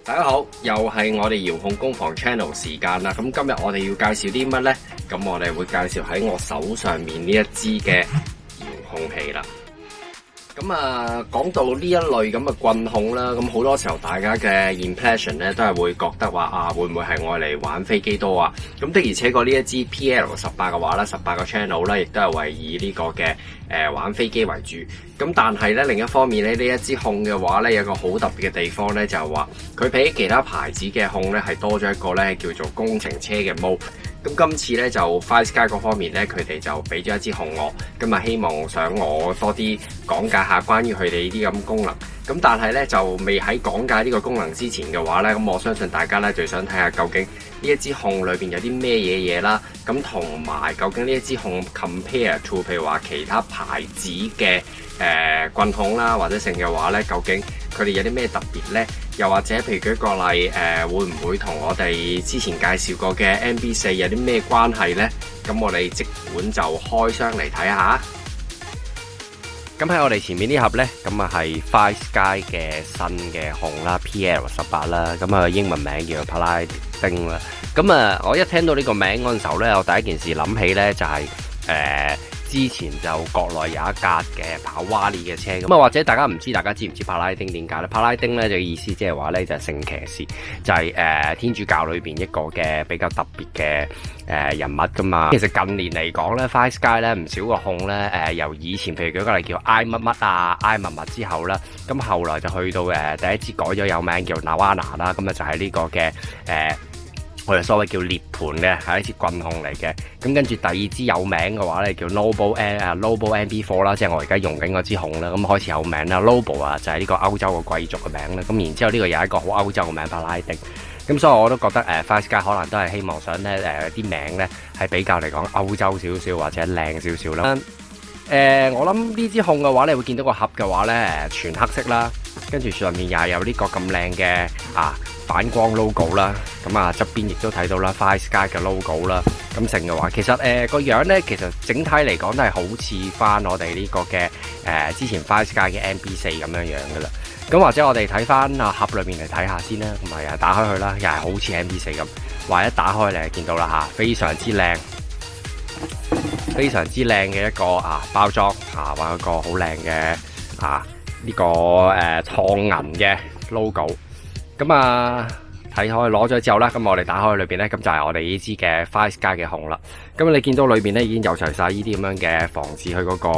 大家好，又係我哋遙控工房 channel 時間啦。咁今日我哋要介紹啲乜呢？咁我哋會介紹喺我手上面呢一支嘅遙控器啦。咁講到呢一類咁嘅棍控啦，咁好多時候大家嘅 impression 咧都係會覺得話會唔會係愛嚟玩飛機多啊？咁的而且確呢一支 PL18嘅話咧，18個 channel 咧，亦都係為以呢個嘅玩飛機為主。咁但係咧另一方面咧，呢一支控嘅話咧，有個好特別嘅地方咧，就係話佢比其他牌子嘅控咧係多咗一個咧叫做工程車嘅 mode。咁今次咧就 FlySky 嗰方面咧，佢哋就俾咗一支控我，咁希望想我多啲講解下關於佢哋呢啲咁功能。咁但係咧就未喺講解呢個功能之前嘅話咧，咁我相信大家咧最想睇下究竟呢一支控裏邊有啲咩嘢啦，咁同埋究竟呢一支控 compare to 譬如話其他牌子嘅棍控啦或者剩嘅話咧，究竟佢哋有啲咩特別咧？又或者譬如舉個例，會唔會同我哋之前介紹過嘅 MB4 有啲咩關係呢？咁我哋即管就開箱嚟睇下。咁喺我哋前面呢盒呢，咁係 FlySky 嘅新嘅控啦 ，PL18 啦，咁英文名叫做帕拉丁啦。咁我一聽到呢個名嗰陣時候呢，我第一件事諗起呢就係之前就國內有一架嘅跑瓦力嘅車，咁或者大家唔知，大家知唔知帕拉丁點解咧？帕拉丁咧就意思即係話咧就係聖騎士，就係天主教裏邊一個嘅比較特別嘅人物噶嘛。其實近年嚟講咧 FlySky 咧唔少個控咧由以前譬如舉個例叫 I 乜乜啊 I 乜乜之後啦，咁後來就去到第一支改咗有名叫 Navana 啦，咁就係呢個嘅我哋所謂叫涅槃嘅係一支棍控嚟嘅，咁跟住第二支有名嘅話咧叫 Noble MB4 啦，即係我而家用緊嗰支控啦，咁開始有名啦。Noble 啊就係呢個歐洲嘅貴族嘅名啦，咁然之後呢個又係一個好歐洲嘅名帕拉丁，咁所以我都覺得FlySky 可能都係希望想咧啲名咧係比較嚟講歐洲少少或者靚少少啦。我諗呢支控嘅話，你會見到個盒嘅話咧全黑色啦，跟住上面又係有呢個咁靚嘅反光 logo 啦，咁側邊亦都睇到啦 FlySky 嘅 logo 啦，咁成嘅話，其實個樣咧，其實整體嚟講都係好似翻我哋呢個嘅之前 FlySky 嘅 MB4 咁樣噶啦，咁或者我哋睇翻盒裏面嚟睇下先啦，同埋打開佢啦，又係好似 MB4 咁，或者打開你就見到啦非常之靚，非常之靚嘅一個包裝或一個好靚嘅呢個創銀嘅 logo。咁睇開攞咗之後啦，咁我哋打開裏邊咧，咁就係我哋呢支嘅 FlySky 嘅控啦。咁你見到裏邊咧已經有齊晒呢啲咁樣嘅防止佢嗰個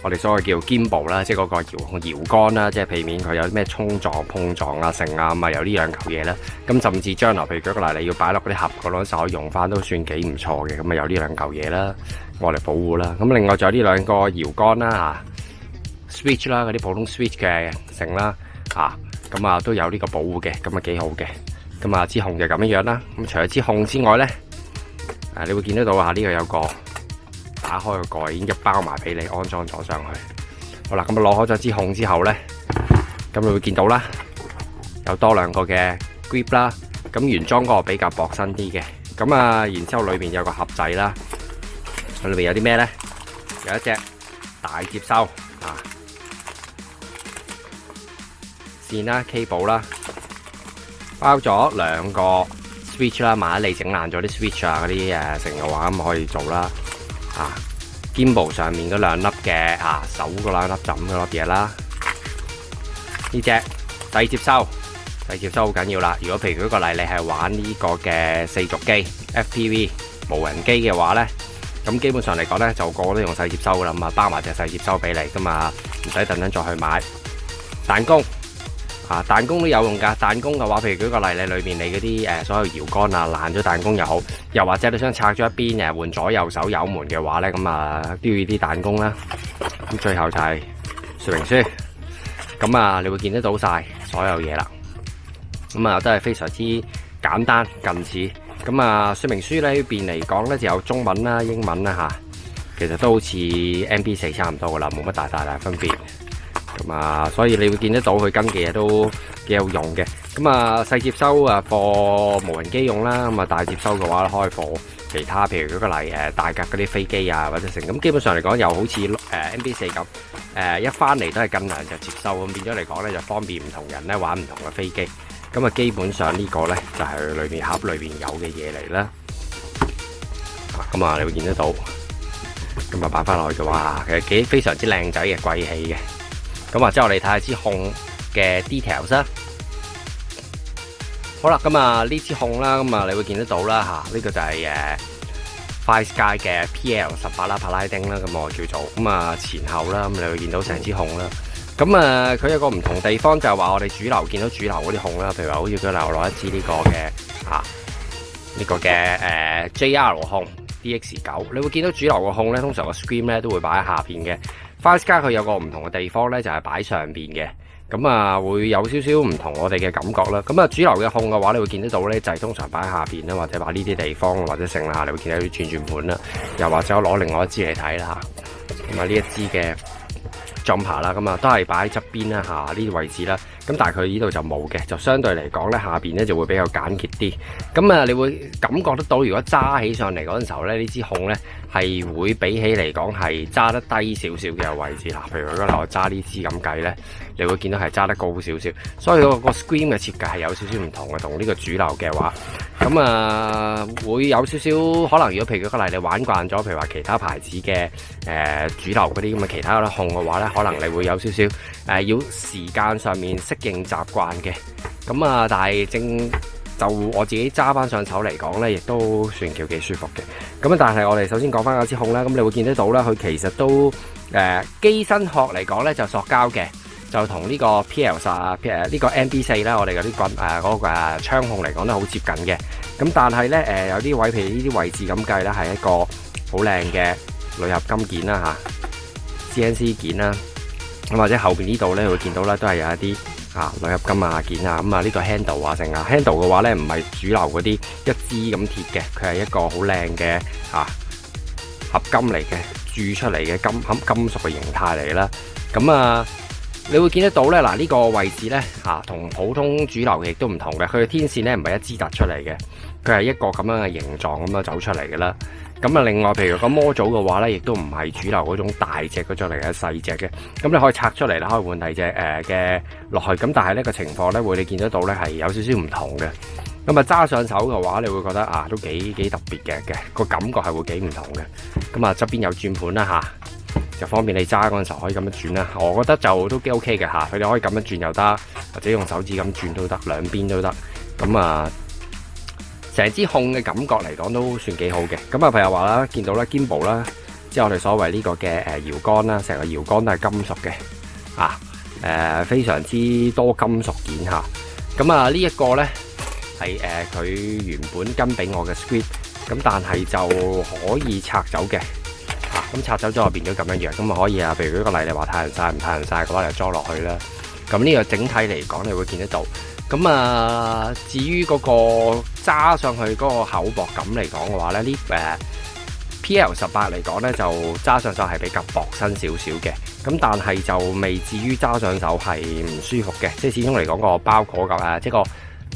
我哋所謂叫 gimbal 啦，即係嗰個搖桿啦，即係避免佢有啲咩衝撞、碰撞成有呢兩嚿嘢啦。咁甚至將來譬如舉個例，你要擺落嗰啲盒嗰度，可以用翻都算幾唔錯嘅。咁有呢兩嚿嘢啦，我嚟保護啦。咁另外仲有呢兩個搖桿啦switch 啦，嗰啲普通 switch 嘅成啦，咁都有呢個保護嘅，咁幾好嘅。咁支控就咁樣啦。咁除咗支控之外咧，你會見得到呢個有個打開個蓋，已經包埋俾你安裝咗上去。好啦，咁攞開咗支控之後咧，咁你會見到啦，有多兩個嘅 grip 啦。咁原裝嗰個比較薄身啲嘅。咁然之後裏邊有個盒仔啦，裏邊有啲咩咧？有一隻大接收線啦 cable 啦，包咗兩個 switch 啦，萬一你整爛咗啲 switch 嗰啲成嘅話，咁可以做啦。gimbal 上面嗰兩粒嘅手嗰兩粒枕嗰粒嘢啦，呢隻細接收，細接收好緊要啦。如果譬如舉個例，你係玩呢個嘅4軸機 FPV 無人機嘅話咧，咁基本上嚟講咧就個個都用細接收噶啦，咁包埋隻細接收俾你噶嘛，唔使等陣再去買彈弓。彈弓都有用㗎，彈弓嘅話，譬如舉個例，你裏面你嗰啲所有搖桿爛咗彈弓又好，又或者你想拆咗一邊換左右手油門嘅話咧，咁都要啲彈弓啦。咁最後就係說明書，咁你會見得到晒所有嘢啦。咁都係非常之簡單近似。咁說明書呢邊嚟講咧就有中文啦、英文啦其實都好似 MB4 差唔多噶啦，冇乜大分別。咁所以你會見得到佢跟嘅嘢都幾有用嘅。咁啊細接收啊貨無人機用啦，咁啊大接收嘅話開貨其他，譬如舉個例大格嗰啲飛機啊或者成，咁基本上嚟講又好似MB4咁，一翻嚟都係斤兩就接收，咁變咗嚟講咧就方便唔同人咧玩唔同嘅飛機。咁啊基本上呢個咧就係裏面盒裏面有嘅嘢嚟啦。咁啊你會見得到，咁啊擺翻落去嘅話，其實非常之靚仔嘅貴氣嘅。咁啊之後我哋睇下支控嘅 details 啦。好啦，咁啊呢支控啦，咁啊你會見得到啦呢個就係Fire Sky 嘅 PL18啦，帕拉丁啦，咁我叫做咁啊前後啦，咁你會見到成支控啦。咁啊佢有個唔同地方就係話我哋主流見到主流嗰啲控啦，譬如話好似佢攞一支呢個嘅呢個嘅JR 控 DX9，你會見到主流嘅控咧，通常個 screen 咧都會擺喺下邊嘅。Fire Sky 佢有個唔同嘅地方咧，就係擺上邊嘅。咁啊，會有少少唔同我哋嘅感覺啦。咁啊，主流嘅控嘅話，你會見得到咧，就係通常擺喺下邊啦，或者擺呢啲地方，或者剩啦，你會見到啲轉盤啦，又或者我攞另外一支嚟睇啦。咁啊，呢一支嘅 jumper 啦，咁啊都係擺喺側邊啦，呢啲位置啦。咁但係佢呢度就冇嘅，就相對嚟講咧，下邊咧就會比較簡潔啲。咁啊，你會感覺得到，如果揸起上嚟嗰陣時候咧，呢支控咧係會比起嚟講係揸得低少少嘅位置啦。譬如如果我揸呢支咁計咧，你會見到係揸得高少少，所以個 screen 嘅設計係有少少唔同嘅，同呢個主流嘅話，咁啊會有少少可能。如果譬如舉個例，你玩慣咗，譬如話其他牌子嘅主流嗰啲咁嘅其他嗰啲控嘅話咧，可能你會有少少要時間上面適應習慣嘅。咁啊，但係就我自己揸翻上手嚟講咧，亦都算叫幾舒服嘅。咁啊，但係我哋首先講翻嗰支控啦，咁你會見得到啦，佢其實都機身殼嚟講咧就塑膠嘅。就同呢個 PL10呢個 MB4 咧，我哋嗰啲嗰個槍控嚟講都好接近嘅。咁但係咧有啲位，譬如呢啲位置咁計咧，係一個好靚嘅鋁合金件啦CNC 件啦。咁或者後邊呢度咧會見到咧，都係有一啲鋁合金件啊。咁啊呢個 handle 成handle 嘅話咧，唔係主流嗰啲一支咁鐵嘅，佢係一個好靚嘅合金嚟嘅，鑄出嚟嘅金屬嘅形態嚟啦。咁啊〜你會見得到咧，嗱呢個位置咧同普通主流嘅亦都唔同嘅，佢嘅天線咧唔係一支突出嚟嘅，佢係一個咁樣嘅形狀咁樣走出嚟嘅啦。咁啊，另外譬如個模組嘅話咧，亦都唔係主流嗰種大隻嗰種嚟嘅，細隻嘅。咁你可以拆出嚟啦，可以換第二隻嘅落去。咁但係呢個情況咧，會你見得到咧係有少少唔同嘅。咁啊揸上手嘅話，你會覺得都幾特別嘅個感覺係會幾唔同嘅。咁啊側邊有轉盤啦就方便你揸嗰陣時候可以咁樣轉啦，我覺得就都幾 OK 嘅佢哋可以咁樣轉又得，或者用手指咁轉都得，兩邊都得。咁啊，成支控嘅感覺嚟講都算幾好嘅。咁啊，譬如話啦，見到啦 gimbal 啦，即係我哋所謂呢個嘅搖桿啦，成個搖桿都係金屬嘅非常之多金屬件咁啊，呢一個咧係佢原本跟俾我嘅 screen， 咁但係就可以拆走嘅。咁拆走咗就變咗咁樣樣，咁啊可以譬如舉個例，你話太陽曬唔太陽曬嘅話，你就裝落去啦。咁呢個整體嚟講，你會見得到。咁啊，至於嗰個揸上去嗰個厚薄感嚟講嘅話咧，呢PL18嚟講咧就揸上手係比較薄身少少嘅。咁但係就未至於揸上手係唔舒服嘅，即係始終嚟講個包裹感即係個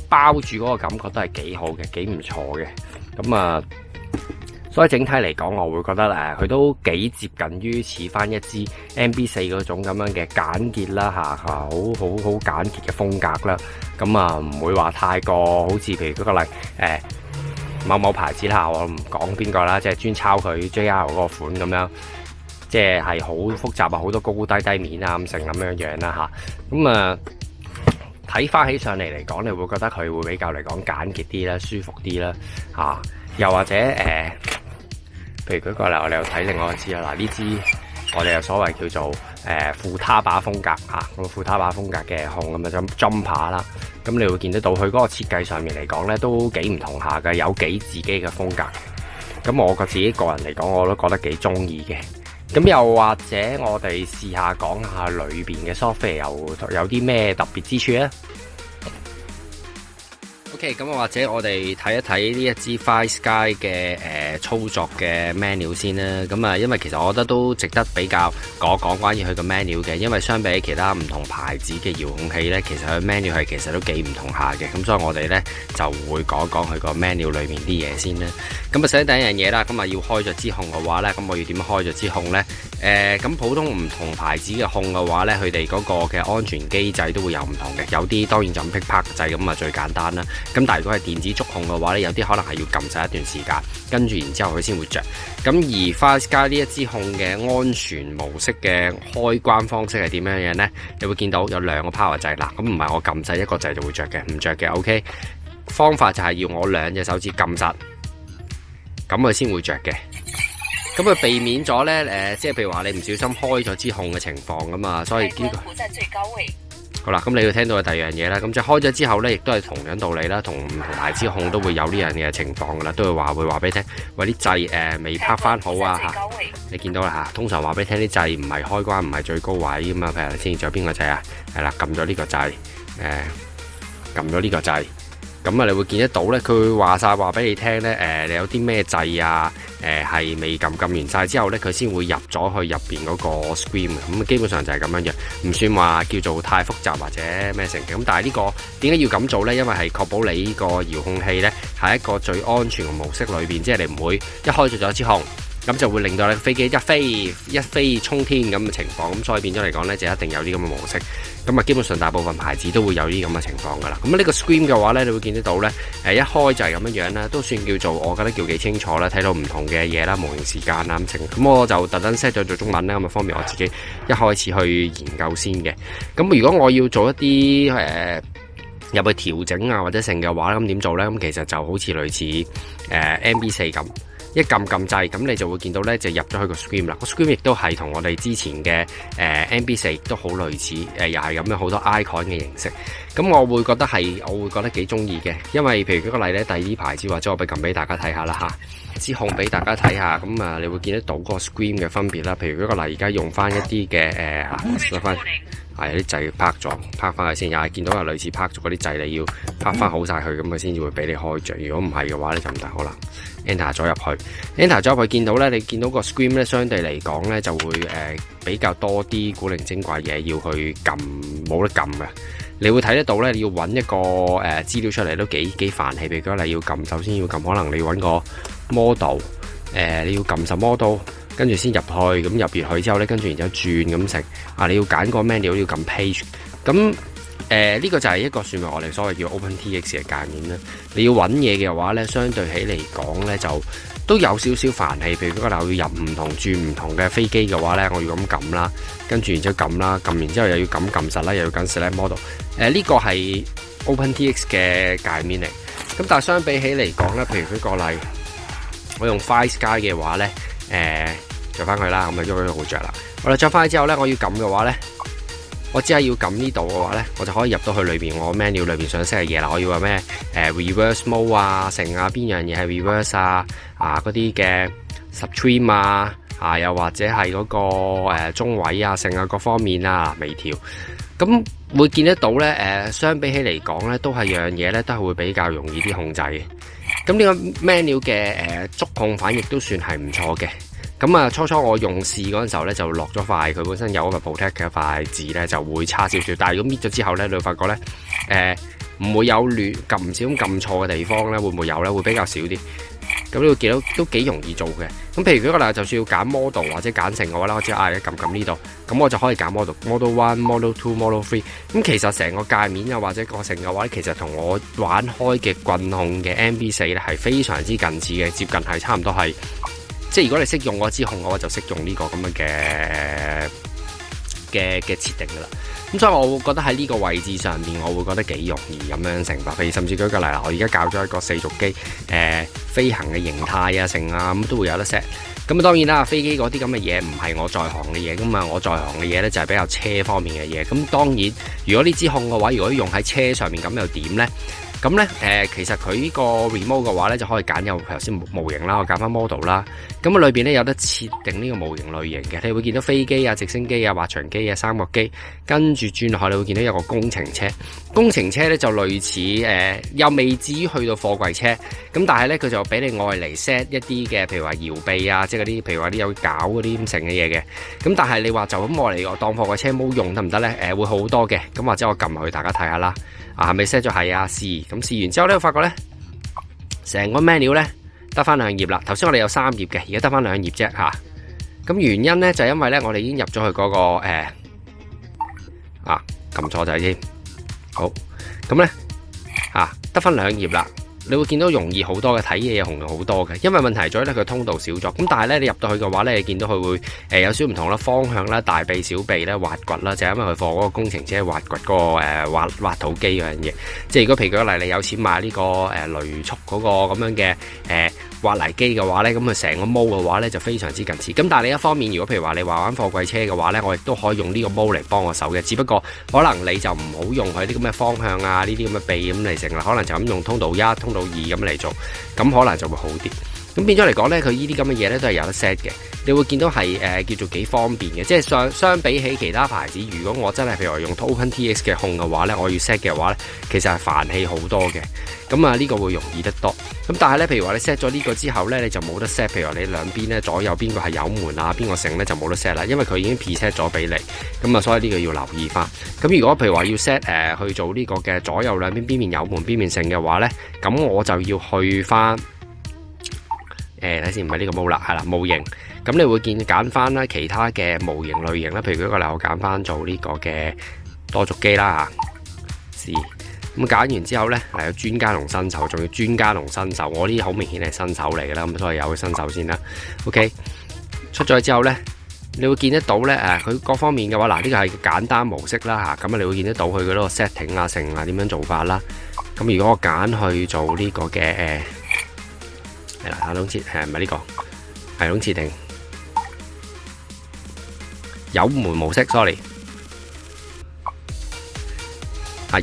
包住嗰個感覺都係幾好嘅，幾唔錯嘅。咁啊〜所以整體嚟講，我會覺得佢都幾接近於似翻一支 MB4 嗰種咁樣嘅簡潔啦好簡潔嘅風格啦。咁啊唔會話太過好似譬如舉個例某某牌子我唔講邊個啦，即係專抄佢 JR 嗰個款咁樣，即係好複雜好多高高低低面咁成咁樣樣啦咁啊睇翻起上嚟講，你會覺得佢會比較嚟講簡潔啲啦，舒服啲啦又或者譬如舉個例，我哋又睇另外一支啦。呢支我哋又所謂叫做副他把風格咁副他把風格嘅控咁啊jumper啦。咁你會見得到佢嗰個設計上面嚟講咧，都幾唔同下嘅，有幾自己嘅風格。咁我自己個人嚟講，我都覺得幾中意嘅。咁又或者我哋試下講下裏邊嘅 software 有啲咩特別之處咧？ OK， 咁或者我哋睇一睇呢一支 FireSky 嘅操作嘅 menu 先啦。咁啊，因為其實我覺得都值得比較講關於佢個 menu 嘅，因為相比其他唔同牌子嘅遙控器呢，其實佢 menu 係其實都幾唔同下嘅。咁所以我哋呢就會講佢個 menu 裏面啲嘢先啦。咁啊，首先第一樣嘢啦，咁啊要開咗支控嘅話呢，咁我要點樣開咗支控呢？咁普通唔同牌子嘅控嘅話呢，佢哋嗰個嘅安全機制都會有唔同嘅。有啲當然就咁劈拍掣咁啊，最簡單啦。咁但係如果係電子觸控嘅話呢，有啲可能係要撳實一段時間，跟住然之後佢先會着。咁而 FireSky 呢一支控嘅安全模式嘅開關方式係點樣樣呢？你會見到有兩個 power 掣啦。咁唔係我撳掣一個掣就會着嘅，唔着嘅。OK， 方法就係要我兩隻手指撳實，咁佢先會着嘅。咁佢避免咗呢，即係譬如話你唔小心開咗支控嘅情況㗎嘛，所以呢個好啦，咁你要聽到嘅第二樣嘢啦，咁就開咗之後呢，亦都係同樣道理啦，同唔同牌子控都會有呢樣嘅情況噶啦，都會話俾你聽，喂啲掣未拍翻好啊嚇，你見到啦嚇，通常話俾你聽啲掣唔係開關唔係最高位咁嘛，譬如先仲有邊個掣啊？係啦，撳咗呢個掣，撳咗呢個掣。咁啊，你會見得到咧，佢會話俾你聽咧，你有啲咩掣啊，係未撳完晒之後咧，佢先會入咗去入邊嗰個 screen 嘅。咁基本上就係咁樣樣，唔算話叫做太複雜或者咩成嘅。咁但係呢個點解要咁做咧？因為係確保你呢個遙控器咧係一個最安全嘅模式裏邊，即係你唔會一開咗支控，咁就會令到你飛機一飛衝天咁嘅情況。咁所以變咗嚟講咧，就一定有啲咁嘅模式。咁啊，基本上大部分牌子都會有啲咁嘅情況噶啦。咁呢個 screen 嘅話咧，你會見得到咧，一開就係咁樣樣啦，都算叫做我覺得叫幾清楚啦，睇到唔同嘅嘢啦，模擬時間啦咁成。咁我就特登 set 咗做中文啦，咁啊方便我自己一開始去研究先嘅。咁如果我要做一啲入去調整啊或者成嘅話，咁點做咧？咁其實就好似類似MB4咁。一撳掣，咁你就會見到咧，就入咗去個 screen 啦。個 screen 亦都係同我哋之前嘅MB4 都好類似，又係咁樣好多 icon 嘅形式。咁我會覺得幾中意嘅，因為譬如舉個例咧，第二牌子或者我撳俾大家睇下啦嚇，支控俾大家睇下，咁啊，你會見得到個 screen 嘅分別啦。譬如舉個例，而家用翻一啲嘅攞翻係啲掣拍翻去先，又係見到有類似拍咗嗰啲掣，你要拍翻好晒佢，咁佢先至會俾你開着。如果唔係嘅話咧，就唔大可能。Enter 咗入去，見到咧，你見到個 screen 咧，相對嚟講咧就會比較多啲古靈精怪嘢要去撳，冇得撳嘅。你會睇得到咧，你要揾一個資料出嚟都幾煩氣。譬如講你要撳，首先要撳，可能你要揾個 model，你要撳實 model，跟住先入去，咁入完去之後咧，跟住然之後轉咁成你要揀個 menu，你要撳 page，咁。呢個就係一個算係我哋所謂叫 OpenTX 嘅界面啦。你要揾嘢嘅話呢，相對起嚟講呢，就都有少少煩氣。譬如如果我要入唔同轉唔同嘅飛機嘅話呢，我要咁撳啦，跟住然之後撳啦，撳完之後又要撳實啦，又要揀 select model。呢個係 OpenTX 嘅界面嚟。咁但係相比起嚟講呢，譬如舉個例，我用 FireSky 嘅話呢，着翻佢啦，咁啊喐佢好着啦。我哋着翻去之後呢，我要撳嘅話呢。我只係要撳呢度嘅話咧，我就可以入到去裏邊我 menu 裏邊想 set 嘅嘢啦。我要話咩reverse mode 啊，成啊邊樣嘢係 reverse 啊嗰啲嘅 subtrim 又或者係嗰個中位啊，成啊各方面啊微調。咁會見得到咧相比起嚟講咧，都係樣嘢咧都係會比較容易啲控制嘅。咁呢個 menu 嘅觸控反應亦都算係唔錯嘅。咁啊，初初我用試嗰陣時候咧，就落咗塊佢本身有一個 protect 嘅一塊紙咧，就會差少少。但係如果搣咗之後咧，你會發覺咧，唔會有亂撳唔少咁撳錯嘅地方咧，會唔會有咧？會比較少啲。咁你會見到都幾容易做嘅。咁譬如舉個例，就算要揀 model 或者揀成嘅話咧，我只係你撳呢度，咁我就可以揀 model 1、model 2、model 3。咁其實成個界面啊或者個成嘅話咧，其實同我玩開嘅棍控嘅 MB4 咧係非常之近似嘅，接近係差唔多係。即係如果你識用嗰支控嘅話，就識用呢個咁樣嘅設定噶啦。咁所以我會覺得喺呢個位置上面，我會覺得幾容易咁樣成白。譬如甚至舉個例啦，我而家教咗一個四軸機飛行嘅形態啊成啊，咁都會有得 set。咁當然啦，飛機嗰啲咁嘅嘢唔係我在行嘅嘢，咁啊我在行嘅嘢咧就係比較車方面嘅嘢。咁當然，如果呢支控嘅話，如果用喺車上面咁又點咧？咁咧其實佢呢個 remote 嘅話咧，就可以揀有頭先模型啦，我揀翻 model 啦。咁啊裏邊咧有得設定呢個模型類型嘅，你會見到飛機啊、直升機啊、滑翔機啊、三角機，跟住轉落去你會見到有個工程車。工程車咧就類似又未至於去到貨櫃車，咁但係咧佢就俾你愛嚟 set 一啲嘅，譬如話搖臂啊，即係嗰啲譬如話啲有搞嗰啲咁成嘅嘢嘅。咁但係你話就咁愛嚟當貨櫃車冇用得唔得咧？會好多嘅。咁或者我撳埋去大家睇下啦。係咪 set 咗係啊？試咁試完之後咧，我發覺咧成個 menu 咧得翻2頁啦。頭先我哋有3頁嘅，而家得翻2頁啫嚇。咁原因咧就係因為咧我哋已經入咗去嗰個撳錯掣先。好，咁咧得翻2頁啦。你會見到容易好多嘅，睇嘢容易好多嘅，因為問題在咧佢通道少咗。咁但係咧你入到去嘅話咧，你見到佢會有少唔同啦，方向啦、大臂、小臂咧、滑掘啦，就係因為佢放嗰個工程車滑掘嗰個挖土機嗰樣嘢。即係如果譬如舉例，你有錢買呢個雷速嗰個咁樣嘅挖泥機嘅話咧，咁佢成個毛嘅話咧就非常之近似。咁但係另一方面，如果譬如話你話玩貨櫃車嘅話咧，我亦都可以用呢個毛嚟幫我手嘅。只不過可能你就唔好用佢啲咁嘅方向啊，呢啲咁嘅臂咁嚟成啦，可能就咁用通道1、通道2咁嚟做，咁可能就會好啲。咁變咗嚟講咧，佢呢啲咁嘅嘢咧都係有得 set 嘅。你會見到係叫做幾方便嘅，即係相比起其他牌子，如果我真係譬如話用 OpenTX 嘅控嘅話咧，我要 set 嘅話咧，其實係煩氣好多嘅。咁啊呢個會容易得多。咁但係咧，譬如話你 set 咗呢個之後咧，你就冇得 set。譬如話你兩邊咧左右邊個係油門啊，邊個剩咧就冇得 set 啦，因為佢已經 preset 咗俾你。咁啊，所以呢個要留意翻。咁如果譬如話要 set 去做呢個嘅左右兩邊邊面油門邊面剩嘅話咧，咁我就要去翻睇先，唔係呢個模啦，係啦模型。咁你會揀翻啦其他嘅模型類型啦，譬如舉個例，我揀翻做呢個嘅多軸機啦嚇，咁揀完之後咧，係有專家同新手，仲要專家同新手。我呢啲好明顯係新手嚟㗎啦，咁所以有個新手先啦。OK， 出咗之後咧，你會見得到咧佢各方面嘅話，嗱呢個係簡單模式啦嚇，咁你會見得到佢嗰個 setting 啊、成啊點樣做法啦。咁如果我揀去做呢個嘅係啦，系統設唔係呢個系統設定油門模式 ，sorry，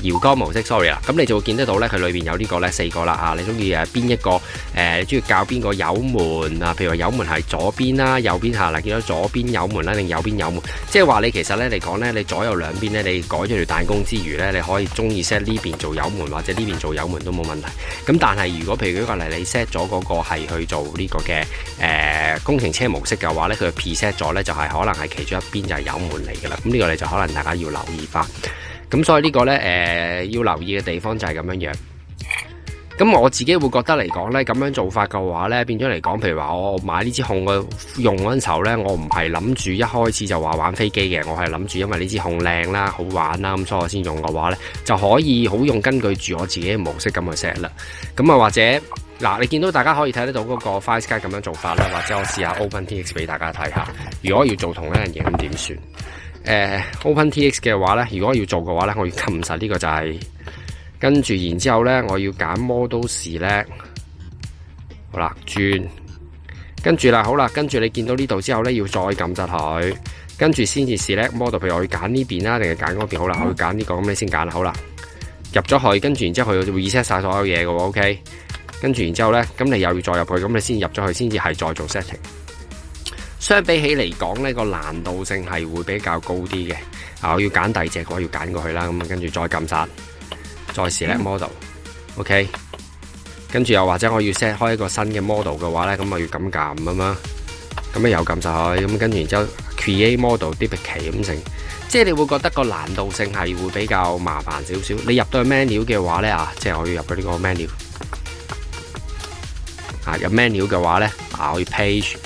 搖桿模式 ，sorry 啦。咁你就會見得到咧，佢裏邊有呢個咧4個啦你中意邊一個你中意校邊個油門啊？譬如話油門係左邊啦、右邊下啦，見到左邊油門啦定右邊油門，即係話你其實咧嚟講咧，你左右兩邊咧，你改咗條彈弓之餘咧，你可以中意 set 呢邊做油門或者呢邊做油門都冇問題。咁但係如果譬如舉個例，你 set 咗嗰個係去做呢個嘅工程車模式嘅話咧，佢 preset 咗咧就係可能係其中一邊就係油門嚟㗎啦。咁呢個你就可能大家要留意翻。咁所以呢個咧要留意嘅地方就係咁樣樣。咁我自己會覺得嚟講咧，咁樣做法嘅話咧，變咗嚟講，譬如話我買呢支控嘅用嗰陣時候咧，我唔係諗住一開始就話玩飛機嘅，我係諗住因為呢支控靚啦、好玩啦，咁所以我先用嘅話咧，就可以好用根據住我自己嘅模式咁去 set 啦。咁啊或者嗱，你見到大家可以睇得到嗰個 FireSky 咁樣做法啦，或者我試下 OpenTX 俾大家睇下。如果要做同一樣嘢咁點算？OpenTX 嘅話咧，如果要做嘅話咧，我要撳實呢個就係跟住，然之後咧，我要揀 Model Select，好啦，轉，跟住啦，好啦，跟住你見到呢度之後咧，要再撳實佢，跟住先至 Select Model，譬如我要揀呢邊啦，定係揀嗰邊？好啦，我要揀呢個，咁你先揀啦，好啦，入咗去，跟住然之後佢會 reset 晒所有嘢嘅喎 ，OK， 跟住然之後咧，咁你又要再入去，咁你先入咗去，先至係再做 setting。相比起嚟講呢個難度性係會比較高啲嘅。我要揀第二隻嘅話，要揀過去啦。咁跟住再撳殺，再 select model，OK。跟住又或者我要 set 開一個新嘅 model 嘅話咧，咁我要咁撳啊嘛。咁啊又撳晒去，咁跟住然之後 create model duplicate 咁成，即係你會覺得個難度性係會比較麻煩少少。你入到去 menu 嘅話咧即係我要入去呢個 menu。入 menu 嘅話咧我要 page。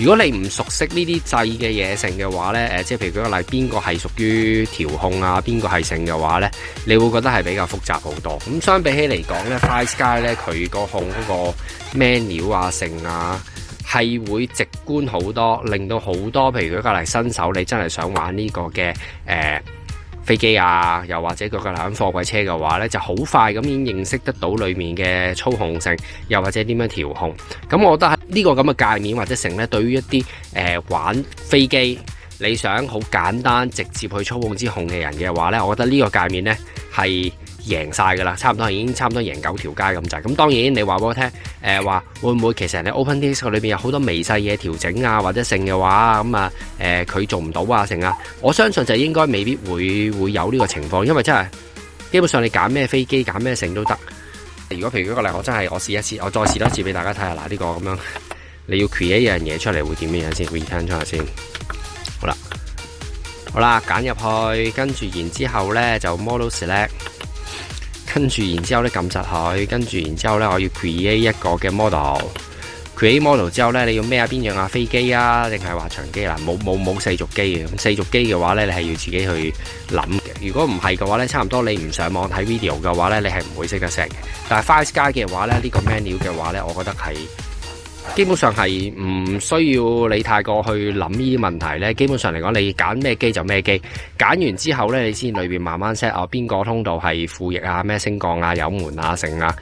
如果你唔熟悉呢啲掣嘅嘢性嘅話咧，即係譬如舉個例，邊個係屬於調控啊，邊個係性嘅話咧，你會覺得係比較複雜好多。咁相比起嚟講咧 ，FireSky 咧佢個控嗰個 menu 啊性啊係會直觀好多，令到好多譬如舉個例新手你真係想玩呢個嘅飛機啊，又或者嗰個貨櫃車嘅話咧，就好快咁已經認識得到裡面嘅操控性，又或者點樣調控。咁我覺得喺呢個咁嘅界面或者成咧，對於一啲玩飛機你想好簡單直接去操控支控嘅人嘅話咧，我覺得呢個界面咧係贏晒㗎啦，差唔多已經差唔多贏9條街咁滯。咁當然你話俾我聽，話會唔會其實你 OpenDisk 裏邊有好多微細嘢調整啊，或者剩嘅話咁啊佢做唔到啊成啊，我相信就應該未必會有呢個情況，因為真係基本上你揀咩飛機揀咩剩都得。如果譬如舉個例，我試一次，我再試多次俾大家睇下嗱，呢個咁樣你要 create 一樣嘢出嚟會點樣先 return 出嚟先。好啦，揀入去，跟住然之後咧就 model select， 跟住然之後咧撳實佢，跟住然之後咧我要 create 一個嘅 model。create model 之後咧，你要咩啊？邊樣啊？飛機啊，定係話長機啦？冇四軸機嘅。咁四軸機嘅話咧，你係要自己去諗嘅。如果唔係嘅話咧，差唔多你唔上網睇 video 嘅話咧，你係唔會識得 set 嘅。但係 FireSky 嘅話咧，呢個 menu 嘅話咧，我覺得係基本上係唔需要你太過去諗呢啲問題咧。基本上嚟講，你揀咩機就咩機，揀完之後咧，你先裏邊慢慢 set 啊，邊個通道係副翼啊、咩升降啊、油門啊、剩啊。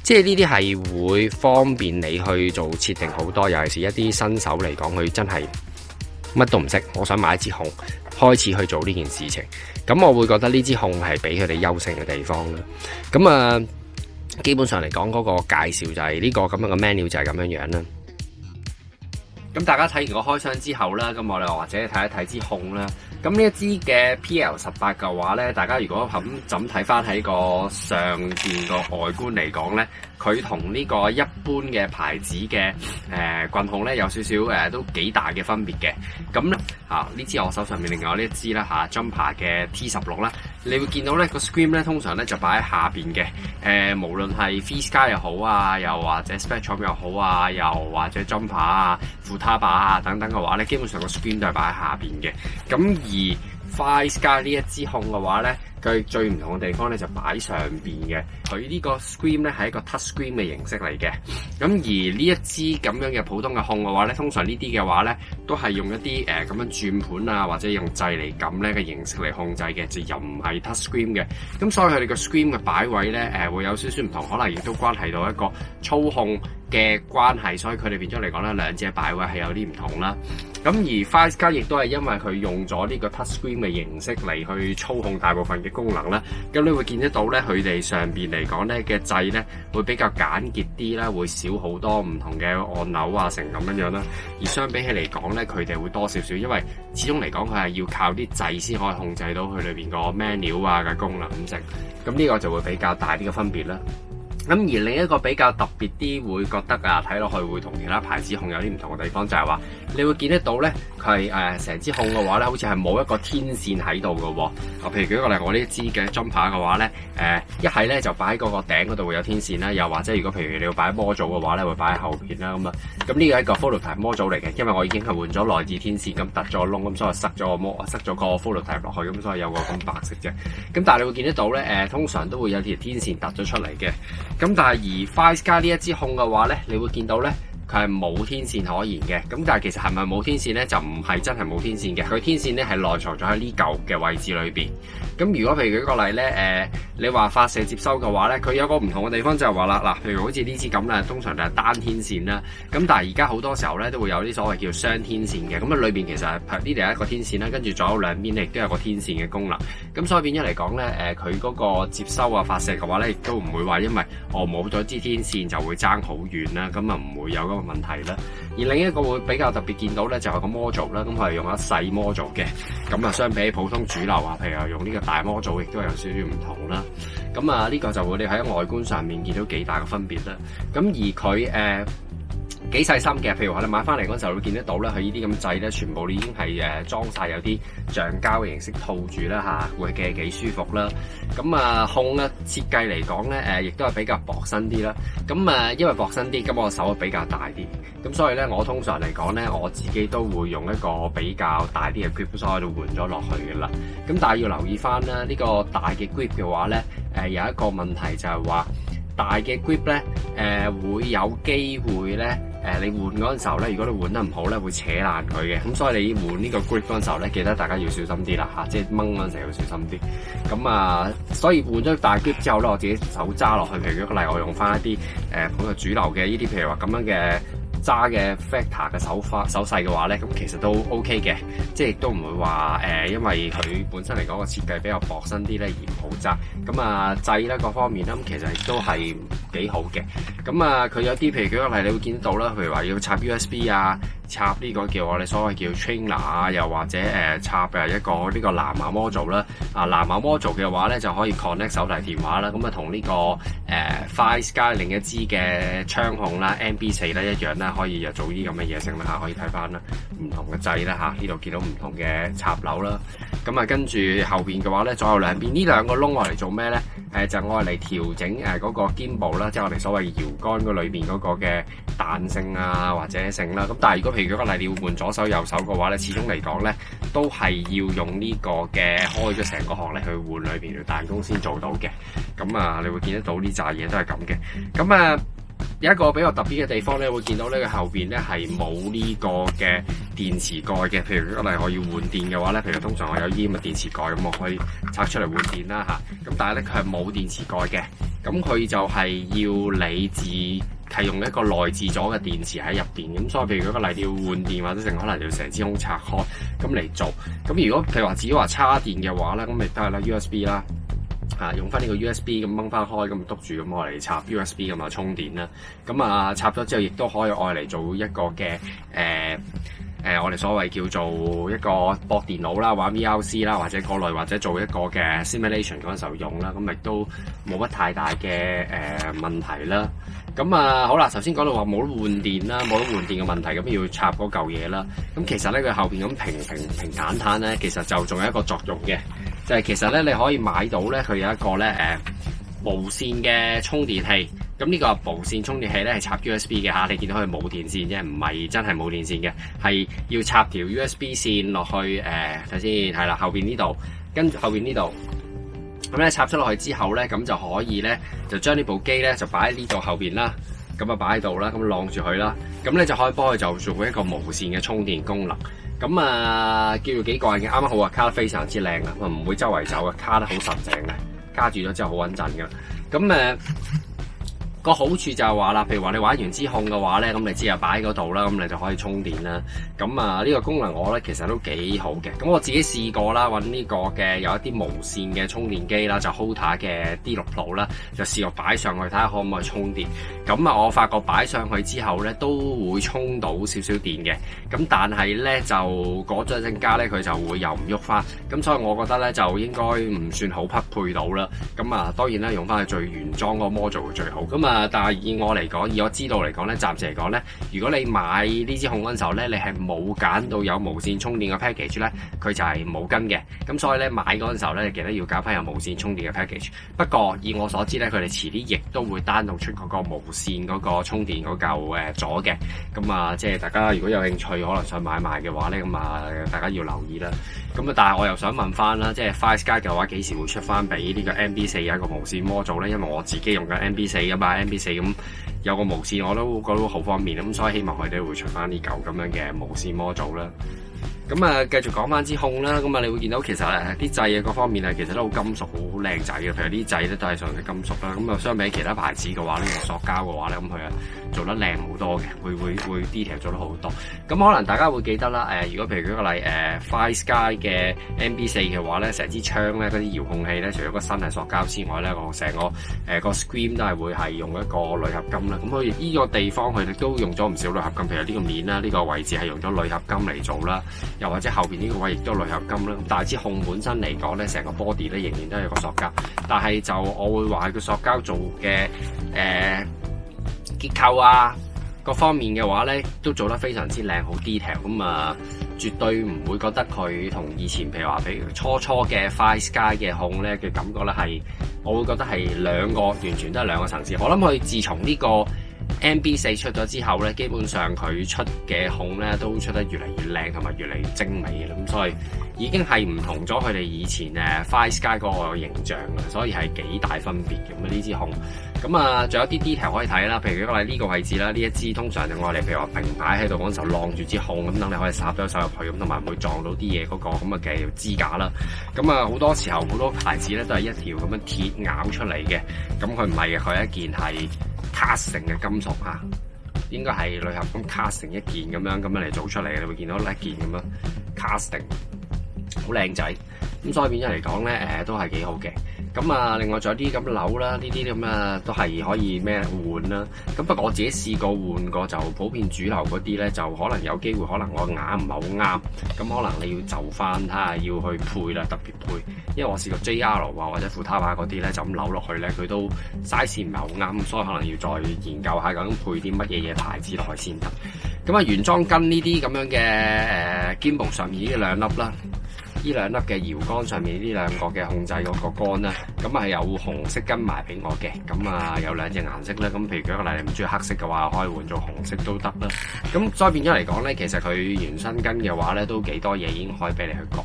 即係呢啲係會方便你去做設定好多，尤其是一啲新手嚟講，佢真係乜都唔識。我想買一支控，開始去做呢件事情，咁我會覺得呢支控係俾佢哋優勝嘅地方啦。咁基本上嚟講，嗰個介紹就係呢個咁樣嘅 menu 就係咁樣樣啦。咁大家睇完個開箱之後啦，咁我哋或者睇一睇支控啦。咁呢一支嘅 PL18嘅話咧，大家如果咁睇翻喺個上邊個外觀嚟講咧，佢同呢個一般嘅牌子嘅棍控咧有少少都幾大嘅分別嘅。咁咧呢支我手上面另外呢一支啦Jumper 嘅 T16啦，你會見到咧個 screen 咧通常咧就擺喺下邊嘅。無論係 FreeSky 又好啊，又或者 Spectrum 又好啊，又或者 Jumper 啊、Futaba 啊等等嘅話咧，基本上個 screen 都係擺喺下邊嘅。咁而 FireSky 呢一支控嘅話咧，佢最唔同嘅地方咧就擺上邊嘅。佢呢個 screen 咧係一個 touch screen 嘅形式嚟嘅。咁而呢一支咁樣嘅普通嘅控嘅話咧，通常呢啲嘅話咧都係用一啲咁樣轉盤啊，或者用掣嚟撳咧嘅形式嚟控制嘅，就又唔係 touch screen 嘅。咁所以佢哋個 screen 嘅擺位咧會有少少唔同，可能亦都關係到一個操控嘅關係，所以佢哋變咗嚟講咧，兩隻擺位係有啲唔同啦。咁而 FireSky 亦都係因為佢用咗呢個 touch screen 嘅形式嚟去操控大部分嘅功能啦。咁你會見得到咧，佢哋上邊嚟講咧嘅掣咧會比較簡潔啲啦，會少好多唔同嘅按鈕啊，成咁樣啦。而相比起嚟講咧，佢哋會多少少，因為始終嚟講佢係要靠啲掣先可以控制到佢裏邊個 menu 啊嘅功能咁剩。咁呢個就會比較大啲嘅分別啦。咁而另一個比較特別啲，會覺得睇落去會同其他牌子控有啲唔同嘅地方，就係話你會見得到咧，佢係成支控嘅話咧，好似係冇一個天線喺度嘅喎。譬如舉個例，我呢支嘅 Jumper 嘅話咧，一係咧就擺喺嗰個頂嗰度會有天線啦，又或者如果譬如你要擺模組嘅話咧，會擺喺後邊啦咁啊。咁呢個係一個 Phototype 模組嚟嘅，因為我已經係換咗內置天線，咁突咗個窿，咁所以塞咗個 Phototype 落去，咁所以有個咁白色啫。咁但係你會見得到咧，通常都會有條天線突咗出嚟嘅。咁但係而 FireSky 呢一支控嘅話咧，你會見到咧，佢係冇天線可言嘅。咁但係其實係咪冇天線咧？就唔係真係冇天線嘅。佢天線咧係內藏咗喺呢嚿嘅位置裏邊。咁如果譬如舉個例咧，你話發射接收嘅話咧，佢有個唔同嘅地方就係話啦，嗱，譬如好似呢支咁咧，通常就係單天線啦。咁但係而家好多時候咧都會有啲所謂叫雙天線嘅。咁啊裏邊其實係呢度係一個天線啦，跟住左右兩邊亦都有個天線嘅功能。咁所以變咗嚟講咧，佢嗰個接收啊發射嘅話咧，亦都唔會話因為我冇咗支天線就會爭好遠啦，咁啊唔會有嗰個問題啦。而另一個會比較特別見到咧，就係個 module 啦，咁佢係用一細 module 嘅，咁啊相比普通主流啊，譬如用呢個大 module，亦都有少少唔同啦。咁啊呢個就會你喺外觀上面見到幾大嘅分別啦。咁而佢幾細心嘅，譬如話你買翻嚟嗰陣候會見得到咧，佢呢啲咁掣咧，全部已經係裝晒有啲橡膠嘅形式套住啦嚇，會嘅幾舒服啦。咁啊控咧設計嚟講咧，亦都係比較薄身啲啦。咁因為薄身啲，咁我手比較大啲，咁所以咧我通常嚟講咧，我自己都會用一個比較大啲嘅 grip 所以度換咗落去嘅啦。咁但係要留意翻啦，呢個大嘅 grip 嘅話咧，有一個問題就係話大嘅 grip 咧，會有機會咧。你換嗰陣時候咧，如果你換得唔好咧，會扯爛佢嘅。咁所以你換呢個 grip 嗰陣時候咧，記得大家要小心啲啦嚇，即係掹嗰陣時候要小心啲。咁所以換咗大 grip 之後咧，我自己手揸落去，譬如舉個例，我用翻一啲普通主流嘅呢啲，譬如話咁樣嘅揸嘅 factor 嘅手勢嘅話咧，咁其實都 OK 嘅，即係亦都唔會話因為佢本身嚟講個設計比較薄身啲咧而唔好揸。咁啊掣咧各方面咧，咁其實亦都係幾好嘅。咁啊佢有啲譬如舉個例，你會見到啦，譬如話要插 USB 啊，插呢個叫我哋所謂叫 trainer 啊，又或者插一個呢個藍牙 module 啦。藍牙 module 嘅話咧就可以 connect 手提電話啦。咁啊同呢個FireSky 另一支嘅槍控啦 MB4 咧一樣啦，可以又做啲咁嘅嘢性啦嚇，可以睇翻啦唔同嘅掣啦嚇，呢度見到唔同嘅插鈕啦。咁啊跟住後邊嘅話咧，左右兩邊呢兩個窿我嚟做咩咧？就我嚟調整嗰個 gimbal 啦，即係我哋所謂搖桿嗰裏邊嗰個嘅彈性啊或者性啦。咁但係如果譬如舉個例你要換左手右手嘅話咧，始終嚟講咧都係要用呢個嘅開咗成個殼嚟去換裏邊條彈弓先做到嘅。咁啊你會見得到呢扎嘢都係咁嘅。咁啊有一個比較特別嘅地方咧，會見到呢個後邊咧係冇呢個嘅電池蓋嘅。譬如舉個例我要換電嘅話咧，譬如通常我有呢咁嘅電池蓋，咁我可以拆出嚟換電啦嚇。咁但係咧佢係冇電池蓋嘅，咁佢就係要你係用一個內置咗嘅電池喺入邊。咁所以譬如舉個例要換電或者成可能要成支空拆開咁嚟做。咁如果譬如話至於話插電嘅話咧，咁亦都係啦 USB 啦。用翻呢個 USB 咁掹翻開，咁篤住咁我嚟插 USB 咁啊充電啦。咁啊插咗之後，亦都可以愛嚟做一個嘅我哋所謂叫做一個駁電腦啦，玩 VRC 啦，或者過類，或者做一個嘅 simulation 嗰陣時候用啦。咁亦都冇乜太大嘅問題啦。咁啊好啦，頭先講到話冇得換電啦，冇得換電嘅問題，咁要插嗰嚿嘢啦。咁其實咧佢後邊咁平坦坦咧，其實就仲有一個作用嘅。就係其實咧，你可以買到咧，佢有一個咧無線嘅充電器。咁呢個無線充電器咧係插 USB 嘅嚇，你見到佢冇電線啫，唔係真係冇電線嘅，係要插條 USB 線落去睇先係啦，後邊呢度，跟住後邊呢度，咁咧插咗落去之後咧，咁就可以咧就將呢部機咧就擺喺呢度後邊啦，咁啊擺喺度啦，咁晾住佢啦，咁咧就可以幫佢就做一個無線嘅充電功能。咁啊，叫做幾個人嘅，啱啱好啊，卡得非常之靚啊，唔會周圍走啊，卡得好實淨嘅，卡住咗之後好穩陣嘅。咁個好處就係話啦，譬如話你玩完支控嘅話咧，咁你只係擺喺嗰度啦，咁你就可以充電啦。咁啊呢個功能我咧其實都幾好嘅。咁我自己試過啦，揾呢個嘅有一啲無線嘅充電機啦，就 Holter 嘅 D6 Pro 啦，就試過擺上去睇下可唔可以充電。咁啊我發覺擺上去之後咧都會充到少少電嘅。咁但係咧就嗰陣陣間咧佢就會又唔喐翻。咁所以我覺得咧就應該唔算好匹配到啦。咁啊當然啦，用翻佢最原裝個 module 最好。咁啊但係以我嚟講，以我知道嚟講咧，暫時嚟講咧，如果你買呢支控嗰陣時候咧，你係冇揀到有無線充電嘅 package 咧，佢就係冇跟嘅。咁所以咧買嗰陣時候咧，記得要揀翻有無線充電嘅 package。不過以我所知咧，佢哋遲啲亦都會單獨出嗰個無線嗰個充電嗰嚿咗嘅。咁啊，即係大家如果有興趣，可能想買賣嘅話咧，咁啊大家要留意啦。咁啊，但係我又想問翻啦，即係 FireSky 嘅話幾時會出翻俾呢個 MB4 有一個無線module咧？因為我自己用緊 MB4 噶嘛，MB4咁有個無線我都覺得好方便，咁所以希望佢哋會出翻呢嚿咁樣嘅無線module啦。咁啊，繼續講翻支控啦。咁啊，你會見到其實啲掣啊各方面啊，其實都好金屬，好靚仔嘅。譬如啲掣咧都係上嘅金屬啦。咁啊，相比其他牌子嘅話咧，用塑膠嘅話咧，咁佢啊做得靚好多嘅，會 detail 做得好多。咁可能大家會記得啦。如果譬如舉個例FireSky 嘅 MB4 嘅話咧，成支槍咧嗰啲遙控器咧，除咗個身係塑膠之外咧，我成個個 screen 都係會係用一個鋁合金啦。咁佢呢個地方佢哋都用咗唔少鋁合金，譬如呢個面啦，呢個位置係用咗鋁合金嚟做啦。又或者後邊呢個位亦都鋁合金啦，但係支控本身嚟講咧，成個 body 咧仍然都係個塑膠，但係就我會話佢塑膠做嘅結構啊各方面嘅話咧，都做得非常之靚，好 detail 咁啊，絕對唔會覺得佢同以前譬如初嘅 FireSky 嘅控咧嘅感覺咧係，我會覺得係完全都係兩個層次。我諗佢自從呢個MB4 出咗之後咧，基本上佢出嘅控咧都出得越嚟越靚同埋越嚟越精美嘅，咁所以已經係唔同咗佢哋以前FireSky 嗰個形象啦，所以係幾大分別嘅。咁呢支控，咁啊仲有啲 detail 可以睇啦，譬如呢個位置啦，呢一支通常就我哋譬如話平擺喺度嗰陣時候晾住支控，咁等你可以插咗手入去，咁同埋唔會撞到啲嘢嗰個咁嘅支架啦。咁啊好多時候好多牌子咧都係一條咁樣鐵咬出嚟嘅，咁佢唔係嘅，佢係一件係cast 成嘅金屬嚇，呢應該係鋁合金 casting 一件咁樣嚟做出嚟，你會見到一件咁樣 casting， 好靚仔。咁所以變咗嚟講咧，都係幾好嘅。咁啊，另外仲有啲咁鈕啦，呢啲咁啊都係可以咩換啦。咁不過我自己試過換過，就普遍主流嗰啲咧，就可能有機會，可能我眼唔係好啱。咁可能你要就翻睇下，要去配啦，特別配。因為我試過 JR 啊或者 Futaba 嗰啲咧，就咁扭落去咧，佢都 size 唔係好啱，所以可能要再研究下究竟配啲乜嘢牌子落去先得。咁啊，原裝跟呢啲咁樣嘅肩部上面呢兩粒啦。呢兩粒嘅搖桿上面呢兩個嘅控制嗰個桿啦，咁係有紅色跟埋俾我嘅，咁啊有兩隻顏色啦。咁譬如舉個例，你唔中意黑色嘅話，可以換做紅色都得啦。咁所以變咗嚟講咧，其實佢原身跟嘅話咧，都幾多嘢已經可以俾你去改。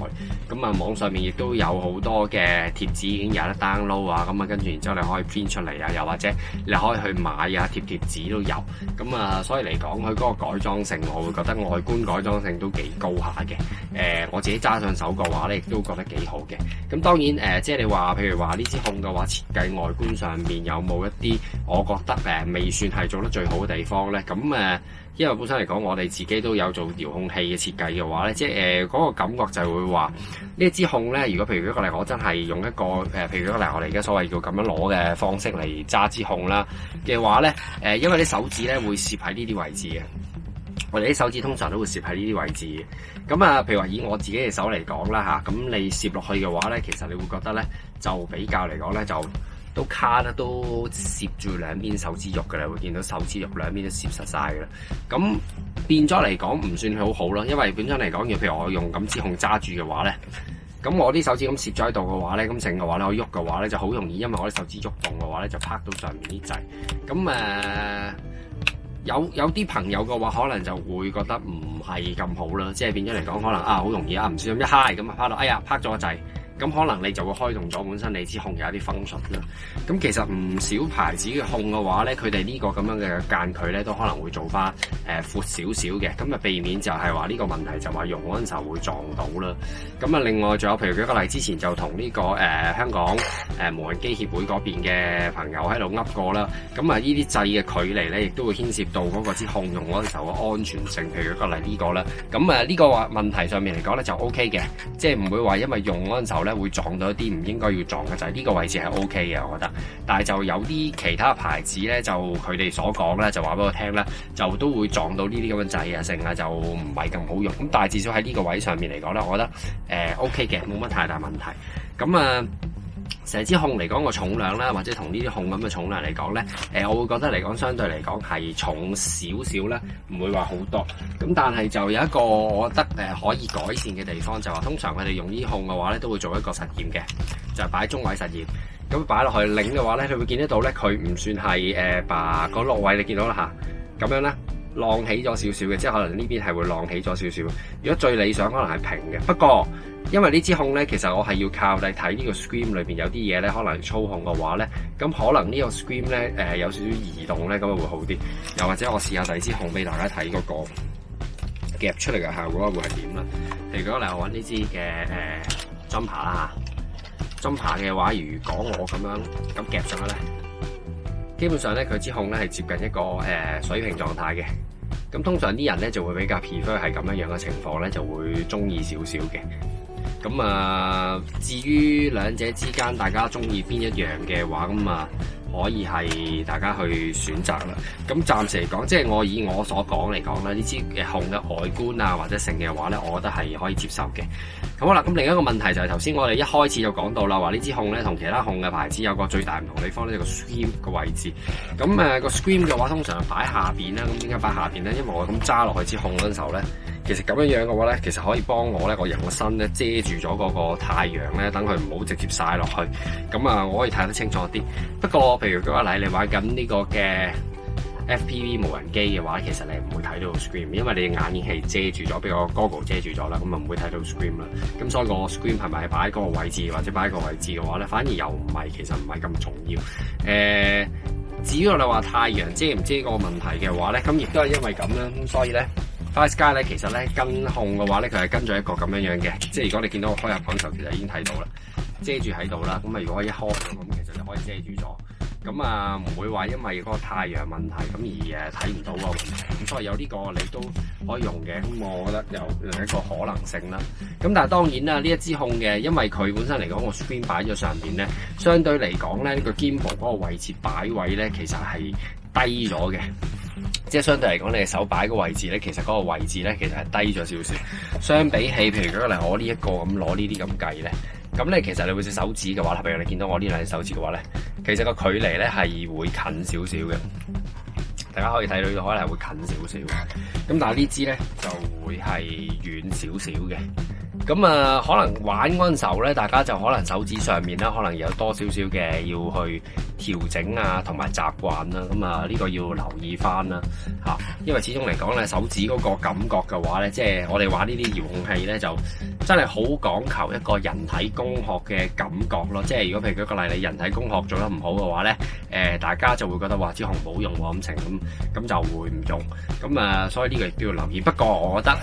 咁啊網上面亦都有好多嘅貼紙已經有得 download 啊，咁啊跟住然之後你可以 print 出嚟啊，又或者你可以去買啊貼紙都有。咁啊所以嚟講，佢嗰個改裝性，我會覺得外觀改裝性都幾高下嘅。我自己揸上手嘅話咧，亦都覺得幾好嘅。咁當然即係你話，譬如話呢支控嘅話，設計外觀上面有冇一啲我覺得未算係做得最好嘅地方咧？咁因為本身嚟講，我哋自己都有做遙控器嘅設計嘅話咧，即係嗰個感覺就係會話呢一支控咧，如果譬如舉個例，我真係用一個譬如舉個例，我哋而家所謂叫咁樣攞嘅方式嚟揸支控啦嘅話咧，因為啲手指咧會攝喺呢啲位置嘅。我哋啲手指通常都會攝喺呢啲位置嘅。咁啊，譬如話以我自己嘅手嚟講啦嚇，咁你攝落去嘅話咧，其實你會覺得咧就比較嚟講咧就都卡得都攝住兩邊手指肉嘅啦，會見到手指肉兩邊都攝實晒嘅啦。咁變咗嚟講唔算好好啦，因為本身嚟講，譬如我用咁支控揸住嘅話咧，咁我啲手指咁攝咗喺度嘅話咧，咁剩嘅話咧，我喐嘅話咧就好容易，因為我啲手指喐動嘅話咧就拍到上面啲掣。咁有啲朋友嘅話，可能就會覺得唔係咁好啦，即係變咗嚟講，可能好容易唔小心一揩咁啊，拍到拍咗個掣。咁可能你就會開動咗本身你支控有一啲 function 啦。咁其實唔少牌子嘅控嘅話咧，佢哋呢個咁樣嘅間距咧，都可能會做翻闊少少嘅，咁啊避免就係話呢個問題就話用嗰陣時候會撞到啦。咁啊另外仲有譬如舉個例，之前就同呢個香港無人機協會嗰邊嘅朋友喺度噏過啦。咁啊呢啲掣嘅距離咧，亦都會牽涉到嗰個支控用嗰陣時候嘅安全性。譬如舉個例呢個啦，咁呢個問題上面嚟講咧就 OK 嘅，即係唔會話因為用嗰陣時候咧會撞到一啲唔應該要撞嘅掣，呢個位置係 OK 嘅，我覺得。但係就有啲其他牌子咧，就佢哋所講咧，就話俾我聽咧，就都會撞到呢啲咁嘅掣啊，成啊就唔係咁好用。咁但係至少喺呢個位上面嚟講咧，我覺得OK 嘅，冇乜太大問題。咁成支控嚟講個重量啦，或者同呢啲控咁嘅重量嚟講咧，我會覺得嚟講相對嚟講係重少少咧，唔會話好多。咁但係就有一個我覺得可以改善嘅地方，就話通常佢哋用呢控嘅話咧，都會做一個實驗嘅，就係擺中位實驗。咁擺落去擰嘅話咧，你會見得到咧，佢唔算係把嗰落位你見到啦嚇，咁樣咧浪起咗少少嘅，即係可能呢邊係會浪起咗少少。如果最理想可能係平嘅，不過因為呢支控咧，其實我係要靠你睇呢個 screen 裏邊有啲嘢咧，可能操控嘅話咧，咁可能呢個 screen 咧有少少移動咧，咁啊會好啲。又或者我試下第二支控俾大家睇嗰個夾出嚟嘅效果會係點啦。譬如講嚟我揾呢支嘅jumper啦嚇，jumper嘅話，如果我咁樣夾上去咧，基本上咧佢支控咧係接近一個水平狀態嘅。咁通常啲人咧就會比較 prefer 係咁樣嘅情況咧，就會中意少少嘅。咁至於兩者之間大家中意邊一樣嘅話，咁可以係大家去選擇啦。咁暫時嚟講，即係我以我所講嚟講啦，呢支控嘅外觀啊或者性嘅話咧，我覺得係可以接受嘅。咁好啦，咁另一個問題就係頭先我哋一開始就講到啦，話呢支控咧同其他控嘅牌子有個最大唔同地方咧，就個 screen 個位置。咁個 screen 嘅話，通常擺下邊啦。咁點解擺下邊咧？因為我咁揸落去支控嗰陣時候咧，其實咁樣嘅話咧，其實可以幫我咧個人個身咧遮住咗嗰個太陽咧，等佢唔好直接曬落去。咁我可以睇得清楚啲。不過譬如舉個例，你玩緊呢個嘅 FPV 無人機嘅話，其實你唔會睇到 screen， 因為你眼已經係遮住咗，俾個 goggle 遮住咗啦，咁唔會睇到 screen 啦。咁所以個 screen 係咪擺喺嗰個位置或者擺喺個位置嘅話咧，反而又唔係，其實唔係咁重要。至於我哋話太陽遮唔遮個問題嘅話咧，咁亦都係因為咁啦。咁所以咧 FlySky 咧，其實咧跟控嘅話咧，佢係跟咗一個咁樣嘅，即係如果你見到我開入講嘅時候，其實已經睇到啦，遮住喺度啦。咁如果我一開咁，其實就可以遮住咗。咁啊唔會話因為嗰個太陽問題咁而睇唔到個問題，咁所以有呢個你都可以用嘅，咁我覺得有一個可能性啦。咁但係當然啦，呢一支控嘅，因為佢本身嚟講個 screen 擺咗上邊咧，相對嚟講咧呢個 gimbal 嗰個位置擺位咧其實係低咗嘅。即係相對嚟講，你嘅手擺個位置咧，其實嗰個位置咧，其實係低咗少少。相比起，譬如舉個例，我呢一個咁攞呢啲咁計咧，咁咧其實你會隻手指嘅話，譬如你見到我呢兩隻手指嘅話咧，其實個距離咧係會近少少嘅。大家可以睇到，可能係會近少少嘅。咁但係呢支咧就會係遠少少嘅。咁啊，可能玩嗰陣時候咧，大家就可能手指上面咧，可能有多少少嘅要去調整啊，同埋習慣啦。咁啊，呢個要留意翻啦嚇，因為始終嚟講咧，手指嗰個感覺嘅話咧，即係我哋玩呢啲遙控器咧，就真係好講求一個人體工學嘅感覺咯。即係如果譬如舉個例，你人體工學做得唔好嘅話咧，大家就會覺得話支控冇用喎咁成咁就會唔用。咁啊，所以呢個亦都要留意。不過我覺得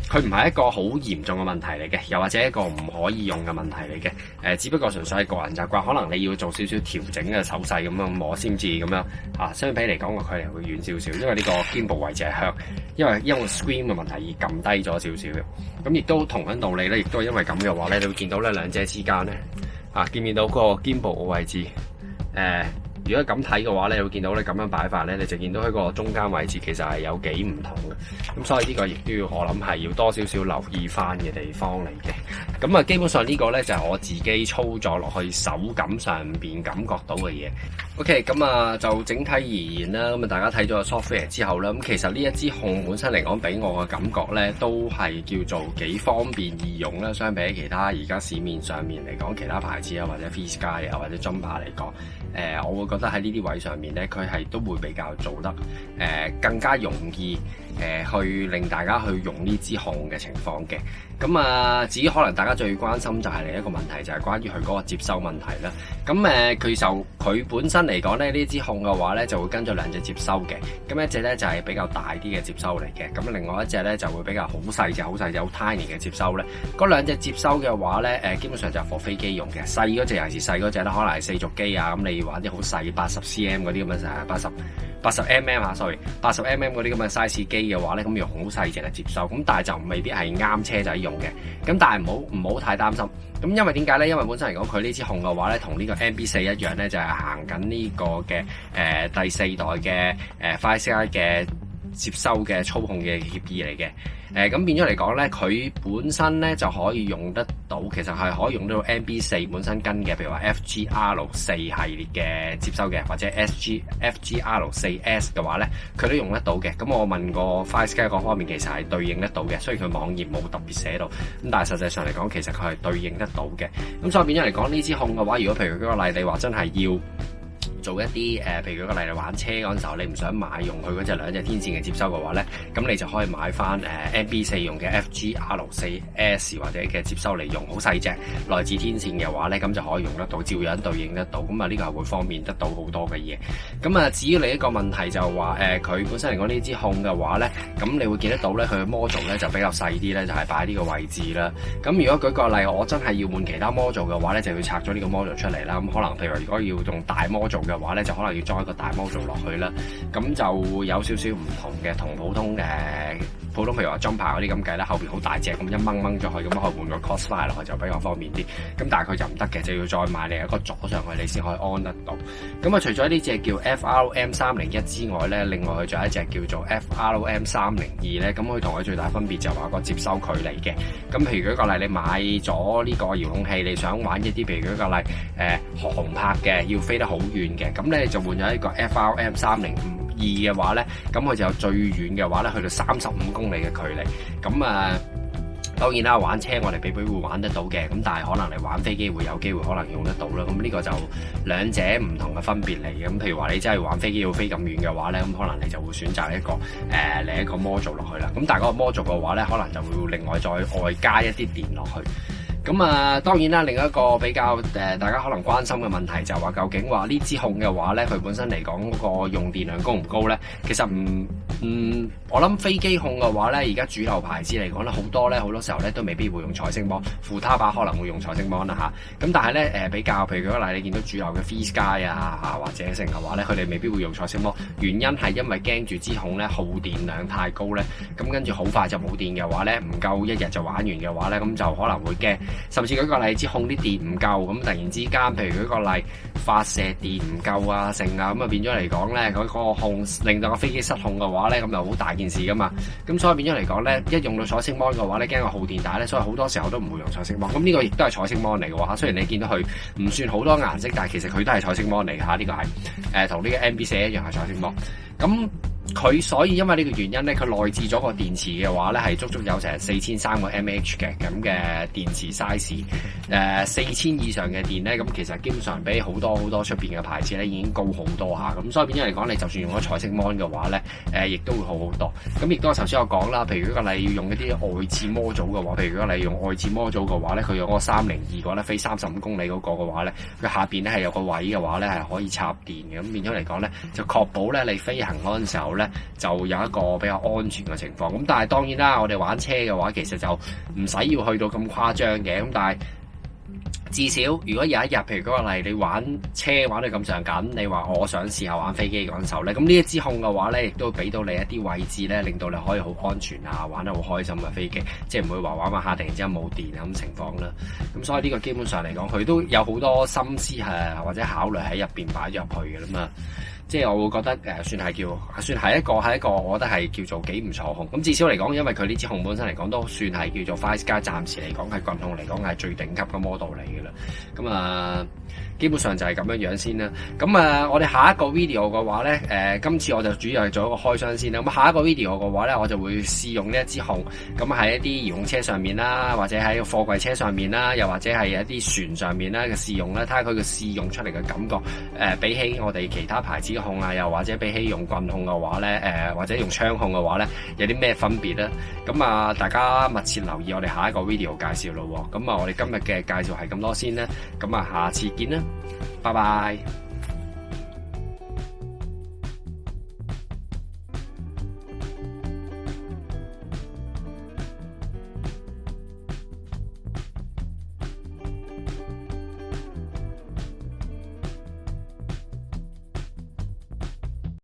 佢唔係一個好嚴重嘅問題嚟嘅，又或者一個唔可以用嘅問題嚟嘅。只不過純粹係個人習慣，可能你要做少少調整嘅手勢咁樣摸先至咁樣啊。相比嚟講個距離會遠少少，因為呢個 gimbal 位置係向，因為 screen 嘅問題而撳低咗少少嘅。咁亦都同樣道理咧，亦都係因為咁嘅話咧，你會見到咧兩者之間咧見唔見到個 gimbal 嘅位置如果咁睇嘅話咧，你會見到咧咁樣擺法咧，你就見到喺個中間位置其實係有幾唔同嘅。咁所以呢個亦都要我諗係要多少少留意翻嘅地方嚟嘅。咁啊，基本上呢個咧就係我自己操作落去手感上邊感覺到嘅嘢。OK， 咁啊就整體而言啦，咁啊大家睇咗個 software 之後啦，咁其實呢一支控本身嚟講俾我嘅感覺咧，都係叫做幾方便易用啦。相比起其他而家市面上面嚟講，其他牌子啊或者 Fishguy 啊或者 Jumper 嚟講，我會覺得喺呢啲位上面咧，佢係都會比較做得更加容易去令大家去用呢支控嘅情況嘅。咁啊，至於可能大家最關心就係另一個問題，就係關於佢嗰個接收問題啦。咁佢本身嚟講咧，呢支控嘅話咧就會跟咗兩隻接收嘅。咁一隻咧就係比較大啲嘅接收嚟嘅，咁另外一隻咧就會比較好細隻、好tiny 嘅接收咧。嗰兩隻接收嘅話咧，基本上就係 for 飛機用嘅。細嗰隻尤其是細嗰隻咧，可能係4軸機啊，咁你玩啲好細80cm 嗰啲咁嘅80mm 80mm 嗰啲咁嘅 size 機嘅話咧，咁用好細隻嘅接收，咁但係就未必係啱車仔用嘅。咁但係唔好太擔心。咁因為點解咧？因為本身嚟講，佢呢支控嘅話咧，同呢個 MB4 一樣咧，就係行緊呢個嘅第4代嘅Fishguy嘅接收嘅操控嘅協議嚟嘅。咁變咗嚟講咧，佢本身咧就可以用得到，其實係可以用到 MB4 本身跟嘅，譬如話 FGR4 系列嘅接收嘅，或者 FGR4S 嘅話咧，佢都用得到嘅。咁我問過 Fishguy 嗰方面，其實係對應得到嘅，雖然佢網頁冇特別寫到，咁但係實際上嚟講，其實佢係對應得到嘅。咁所以變咗嚟講，呢支控嘅話，如果譬如舉個例，你話真係要做一啲譬如舉個例，你玩車嗰陣時候，你唔想買用佢嗰隻兩隻天線嘅接收嘅話咧，咁你就可以買翻MB4 用嘅 FGR4S 或者嘅接收嚟用，好細隻來自天線嘅話咧，咁就可以用得到，照樣對應得到。咁啊，呢個係會方便得到好多嘅嘢。咁啊，至於另一個問題就係話佢本身嚟講呢支控嘅話咧，咁你會見得到咧，佢嘅 module 咧就比較細啲咧，就係擺呢個位置啦。咁如果舉個例，我真係要換其他 module 嘅話咧，就要拆咗呢個 module 出嚟啦。咁可能譬如如果要用大 module嘅話咧，就可能要裝一個大 module 落去啦，咁就會有少少唔同嘅，同普通譬如話 Jumper 嗰啲咁計啦，後邊好大隻咁一掹咗去，咁可以換個 Crossfire 落去就比較方便啲。咁但係佢就唔得嘅，就要再買另一個座上去，你先可以安得到。咁啊，除咗呢隻叫 FRM301 之外咧，另外佢仲有一隻叫做 FRM302 咧，咁佢同佢最大分別就係話個接收距離嘅。咁譬如舉個例，你買咗呢個遙控器，你想玩一啲譬如舉個例航拍嘅，要飛得好遠嘅，咁咧就換咗一個 FRM302嘅話咧，咁佢就有最遠嘅話咧，去到35公里嘅距離。咁當然啦，玩車我哋比會玩得到嘅，咁但係可能你玩飛機會有機會可能用得到啦。咁呢個就兩者唔同嘅分別嚟嘅。咁譬如話你真係玩飛機要飛咁遠嘅話咧，咁可能你就會選擇一個另一個 module 落去啦。咁但係嗰個 module 嘅話咧，可能就會另外再外加一啲電落去。咁啊，當然啦，另一個比較大家可能關心嘅問題就係話，究竟話呢支控嘅話咧，佢本身嚟講嗰個用電量高唔高咧？其實我諗飛機控嘅話咧，而家主流牌子嚟講咧，好多時候咧都未必會用彩色芒，扶他把可能會用彩色芒啦嚇。咁但係咧比較，譬如舉個例，你見到主流嘅 Free Sky 啊或者成嘅話咧，佢哋未必會用彩色芒，原因係因為驚住支控咧耗電量太高咧，咁跟住好快就冇電嘅話咧，唔夠一日就玩完嘅話咧，咁就可能會驚。甚至舉個例，支控啲電唔夠，咁突然之間，譬如舉個例，發射電唔夠啊成啊，咁啊變咗嚟講咧，嗰個控令到個飛機失控嘅話咧，咁就好大件事噶嘛。咁所以變咗嚟講咧，一用到彩色芒嘅話咧，驚個耗電大咧，所以好多時候都唔會用彩色芒。咁呢個亦都係彩色芒嚟嘅喎，雖然你見到佢唔算好多顏色，但係其實佢都係彩色芒嚟嚇。呢個係同呢個 MB4 一樣係彩色芒。咁佢所以因為呢個原因咧，佢內置咗個電池嘅話咧，係足足有成4300個 mAh 嘅咁嘅電池 size。4000以上嘅電咧，咁其實基本上比好多出邊嘅牌子咧已經高好多下。咁所以變咗嚟講，你就算用咗彩色芒嘅話咧，亦都會好好多。咁亦都頭先我講啦，譬如嗰個你要用一啲外置模組嘅話，譬如如果你用外置模組嘅話咧，佢用嗰個302個咧飛35公里嗰個嘅話咧，佢下邊咧係有個位嘅話咧係可以插電嘅。咁變咗嚟講咧，就確保咧你飛行嗰陣時候咧就有一個比較安全嘅情況。咁但係當然啦，我哋玩車嘅話，其實就唔使要去到咁誇張嘅。咁但係至少，如果有一日，譬如嗰個例，你玩車玩到咁上緊，你話我想試下玩飛機嗰陣時候咧，咁呢一支控嘅話咧，亦都俾到你一啲位置咧，令到你可以好安全啊，玩得好開心嘅飛機，即係唔會話玩下突然之間冇電咁情況啦。咁所以呢個基本上嚟講，佢都有好多心思或者考慮喺入邊擺咗入去嘅啦嘛。即係我會覺得算係一個，我覺得係叫做幾唔錯控。咁至少嚟講，因為佢呢支控本身嚟講都算係叫做 Fly Sky，暫時嚟講係軍控嚟講係最頂級嘅 model 嚟嘅啦。咁基本上就係咁樣先啦。咁我哋下一個 video 嘅話咧，今次我就主要係做一個開箱先啦。咁下一個 video 嘅話咧，我就會試用呢一支控，咁喺一啲遙控車上面啦，或者喺貨櫃車上面啦，又或者係一啲船上面啦嘅試用啦，睇下佢嘅試用出嚟嘅感覺，比起我哋其他牌子嘅控啊，又或者比起用棍控嘅話咧，或者用槍控嘅話咧，有啲咩分別咧？咁大家密切留意我哋下一個 video 介紹咯。咁我哋今日嘅介紹係咁多先啦。咁下次見啦，拜拜。